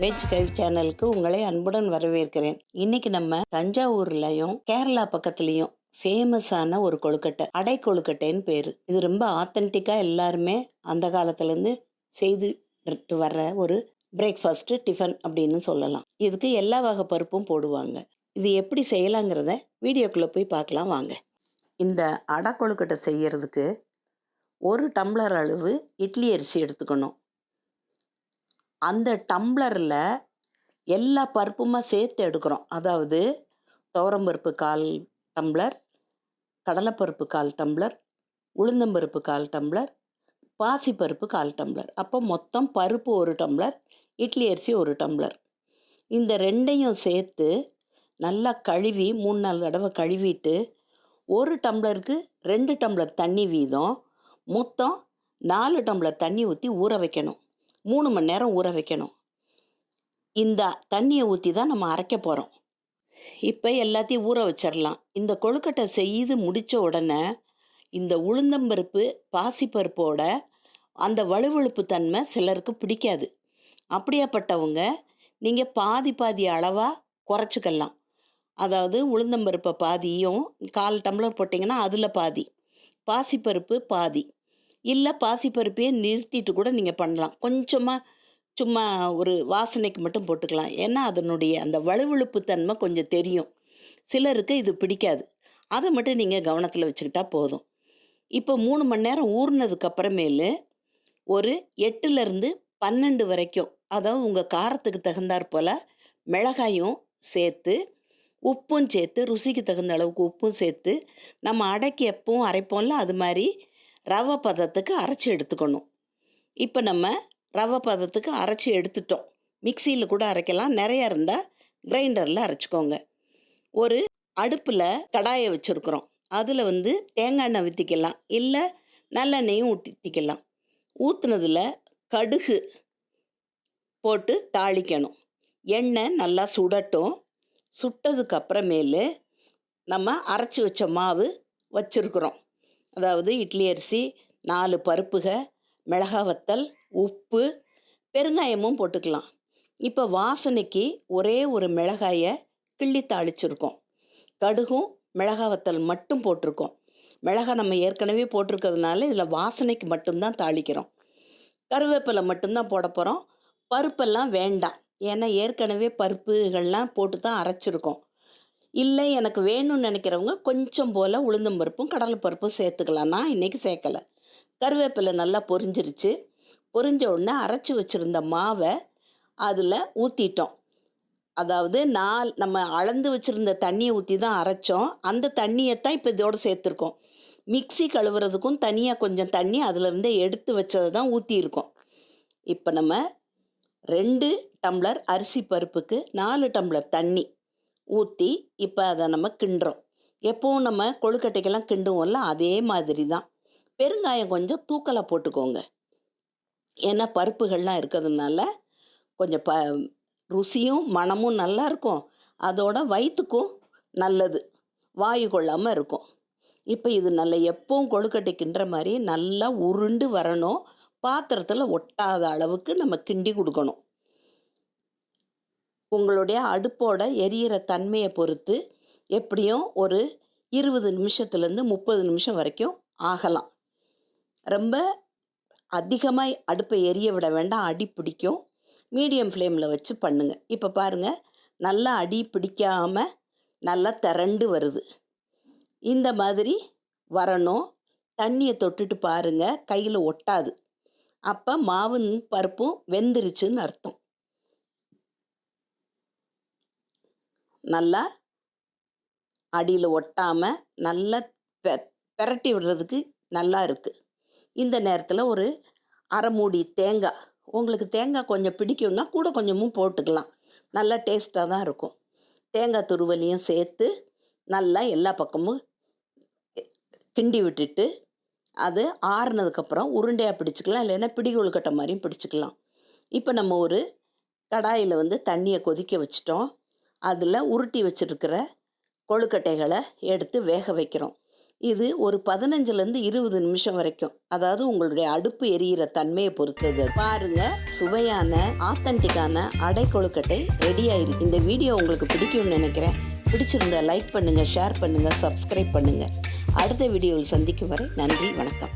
Veg கைவ் சேனலுக்கு உங்களை அன்புடன் வரவேற்கிறேன். இன்னைக்கு நம்ம தஞ்சாவூர்லயும் கேரளா பக்கத்துலயும் ஃபேமஸான ஒரு கொழுக்கட்டை, அடை கொழுக்கட்டைன்னு பேரு. இது ரொம்ப ஆத்தென்டிக்கா எல்லாருமே அந்த காலத்துல இருந்து செய்துட்டு வர்ற ஒரு பிரேக்ஃபாஸ்ட் டிஃபன் அப்படின்னு சொல்லலாம். இதுக்கு எல்லா வகை பருப்பும் போடுவாங்க. இது எப்படி செய்யலாங்கிறத வீடியோக்குள்ள போய் பார்க்கலாம் வாங்க. இந்த அடை கொழுக்கட்டை செய்யறதுக்கு 1 டம்ளர் அளவு இட்லி அரிசி எடுத்துக்கணும். அந்த டம்ளரில் எல்லா பருப்புமா சேர்த்து எடுக்கிறோம். அதாவது துவரம்பருப்பு 1/4 டம்ளர், கடலைப்பருப்பு 1/4 டம்ளர், உளுந்தம்பருப்பு 1/4 டம்ளர், பாசிப்பருப்பு 1/4 டம்ளர். அப்போ மொத்தம் பருப்பு 1 டம்ளர், இட்லி அரிசி 1 டம்ளர். இந்த ரெண்டையும் சேர்த்து நல்லா கழுவி 3-4 தடவை கழுவிட்டு 1 டம்ளருக்கு 2 டம்ளர் தண்ணி வீதம் மொத்தம் 4 டம்ளர் தண்ணி ஊற்றி ஊற வைக்கணும். 3 மணி நேரம் ஊற வைக்கணும். இந்த தண்ணியை ஊற்றி தான் நம்ம அரைக்க போகிறோம். இப்போ எல்லாத்தையும் ஊற வச்சிடலாம். இந்த கொழுக்கட்டை செய்து முடித்த உடனே இந்த உளுந்தம்பருப்பு பாசிப்பருப்போட அந்த வழுவழுப்பு தன்மை சிலருக்கு பிடிக்காது. அப்படியாப்பட்டவங்க நீங்கள் பாதி அளவாக குறைச்சிக்கலாம். அதாவது உளுந்தம்பருப்பை பாதியும் 1/4 டம்ளர் போட்டிங்கன்னா அதில் பாதி, பாசிப்பருப்பு பாதி, இல்லை பாசிப்பருப்பையே நிறுத்திட்டு கூட நீங்கள் பண்ணலாம். கொஞ்சமாக சும்மா ஒரு வாசனைக்கு மட்டும் போட்டுக்கலாம். ஏன்னா அதனுடைய அந்த வழுவழுப்பு தன்மை கொஞ்சம் தெரியும். சிலருக்கு இது பிடிக்காது. அதை மட்டும் நீங்கள் கவனத்தில் வச்சுக்கிட்டா போதும். இப்போ 3 மணி நேரம் ஊறினதுக்கு அப்புறமேலு ஒரு 8லேருந்து 12 வரைக்கும், அதாவது உங்கள் காரத்துக்கு தகுந்தாற் போல் மிளகாயும் சேர்த்து, உப்பும் சேர்த்து, ருசிக்கு தகுந்த அளவுக்கு உப்பும் சேர்த்து, நம்ம அடைக்கு எப்பவும் அரைப்போம்ல அது மாதிரி ரவை பதத்துக்கு அரைச்சி எடுத்துக்கணும். இப்போ நம்ம ரவை பதத்துக்கு அரைச்சி எடுத்துட்டோம். மிக்சியில் கூட அரைக்கலாம், நிறையா இருந்தால் கிரைண்டரில் அரைச்சிக்கோங்க. ஒரு அடுப்பில் கடாயை வச்சுருக்குறோம். அதில் தேங்காய் எண்ணெய் ஊற்றிக்கலாம், இல்லை நல்லெண்ணெயும் ஊற்றிக்கலாம். ஊற்றுனதில் கடுகு போட்டு தாளிக்கணும். எண்ணெய் நல்லா சுடட்டும். சுட்டதுக்கு அப்புறமேலு நம்ம அரைச்சி வச்ச மாவு வச்சுருக்குறோம். அதாவது இட்லி அரிசி, 4 பருப்புக, மிளகா வத்தல், உப்பு, பெருங்காயமும் போட்டுக்கலாம். இப்போ வாசனைக்கு ஒரே ஒரு மிளகாயை கிள்ளி தாளிச்சிருக்கோம். கடுகும் மிளகா வத்தல் மட்டும் போட்டிருக்கோம். மிளகாய் நம்ம ஏற்கனவே போட்டிருக்கிறதுனால இதில் வாசனைக்கு மட்டும்தான் தாளிக்கிறோம். கருவேப்பிலை மட்டும்தான் போட போகிறோம். பருப்பெல்லாம் வேண்டாம், ஏன்னா ஏற்கனவே பருப்புகள்லாம் போட்டு தான் அரைச்சிருக்கோம். இல்லை எனக்கு வேணும்னு நினைக்கிறவங்க கொஞ்சம் போல் உளுந்தம்பருப்பும் கடலைப்பருப்பும் சேர்த்துக்கலாம். நான் இன்றைக்கி சேர்க்கலை. கருவேப்பிலை நல்லா பொரிஞ்சிருச்சு. பொரிஞ்ச உடனே அரைச்சி வச்சுருந்த மாவை அதில் ஊற்றிட்டோம். அதாவது நம்ம அளந்து வச்சுருந்த தண்ணியை ஊற்றி தான் அரைச்சோம். அந்த தண்ணியைத்தான் இப்போ இதோடு சேர்த்துருக்கோம். மிக்ஸி கழுவுறதுக்கும் தனியாக கொஞ்சம் தண்ணி அதிலேருந்து எடுத்து வச்சதை தான் ஊற்றியிருக்கோம். இப்போ நம்ம 2 டம்ளர் அரிசி பருப்புக்கு 4 டம்ளர் தண்ணி ஊற்றி இப்போ அதை நம்ம கிண்டுறோம். எப்போவும் நம்ம கொழுக்கட்டைக்கெல்லாம் கிண்டுவோம்ல, அதே மாதிரி தான். பெருங்காயம் கொஞ்சம் தூக்கலாக போட்டுக்கோங்க. ஏன்னா பருப்புகள்லாம் இருக்கிறதுனால கொஞ்சம் ருசியும் மணமும் நல்லா இருக்கும். அதோட வயிற்றுக்கும் நல்லது, வாயு கொள்ளாமல் இருக்கும். இப்போ இது நல்லா எப்பவும் கொழுக்கட்டை கிண்டுற மாதிரி நல்லா உருண்டு வரணும். பாத்திரத்தில் ஒட்டாத அளவுக்கு நம்ம கிண்டி கொடுக்கணும். உங்களுடைய அடுப்போட எரியிற தன்மையை பொறுத்து எப்படியும் ஒரு 20 நிமிஷத்துலேருந்து 30 நிமிஷம் வரைக்கும் ஆகலாம். ரொம்ப அதிகமாக அடுப்பை எரிய விட வேண்டாம், அடி பிடிக்கும். மீடியம் ஃப்ளேமில் வச்சு பண்ணுங்கள். இப்போ பாருங்கள், நல்லா அடி பிடிக்காமல் நல்லா திரண்டு வருது. இந்த மாதிரி வரணும். தண்ணியை தொட்டுட்டு பாருங்கள், கையில் ஒட்டாது. அப்போ மாவும் பருப்பும் வெந்துருச்சுன்னு அர்த்தம். நல்லா அடியில் ஒட்டாமல் நல்லா பெரட்டி விடுறதுக்கு நல்லா இருக்குது. இந்த நேரத்தில் ஒரு அரை மூடி தேங்காய், உங்களுக்கு தேங்காய் கொஞ்சம் பிடிக்கும்னா கூட கொஞ்சமும் போட்டுக்கலாம், நல்லா டேஸ்ட்டாக தான் இருக்கும். தேங்காய் துருவலையும் சேர்த்து நல்லா எல்லா பக்கமும் கிண்டி விட்டுட்டு அது ஆறுனதுக்கப்புறம் உருண்டையாக பிடிச்சிக்கலாம், இல்லைன்னா பிடி கொழுக்கட்டை மாதிரியும் பிடிச்சிக்கலாம். இப்போ நம்ம ஒரு கடாயில் தண்ணியை கொதிக்க வச்சிட்டோம். அதில் உருட்டி வச்சுருக்கிற கொழுக்கட்டைகளை எடுத்து வேக வைக்கிறோம். இது ஒரு 15லேருந்து 20 நிமிஷம் வரைக்கும், அதாவது உங்களுடைய அடுப்பு எரியிற தன்மையை பொறுத்தது. பாருங்க, சுவையான ஆத்தென்டிக்கான அடை கொழுக்கட்டை ரெடி ஆயிருக்கு. இந்த வீடியோ உங்களுக்கு பிடிக்கும்னு நினைக்கிறேன். பிடிச்சிருந்தா லைக் பண்ணுங்க, ஷேர் பண்ணுங்க, சப்ஸ்கிரைப் பண்ணுங்க. அடுத்த வீடியோவில் சந்திக்கும் வரை நன்றி, வணக்கம்.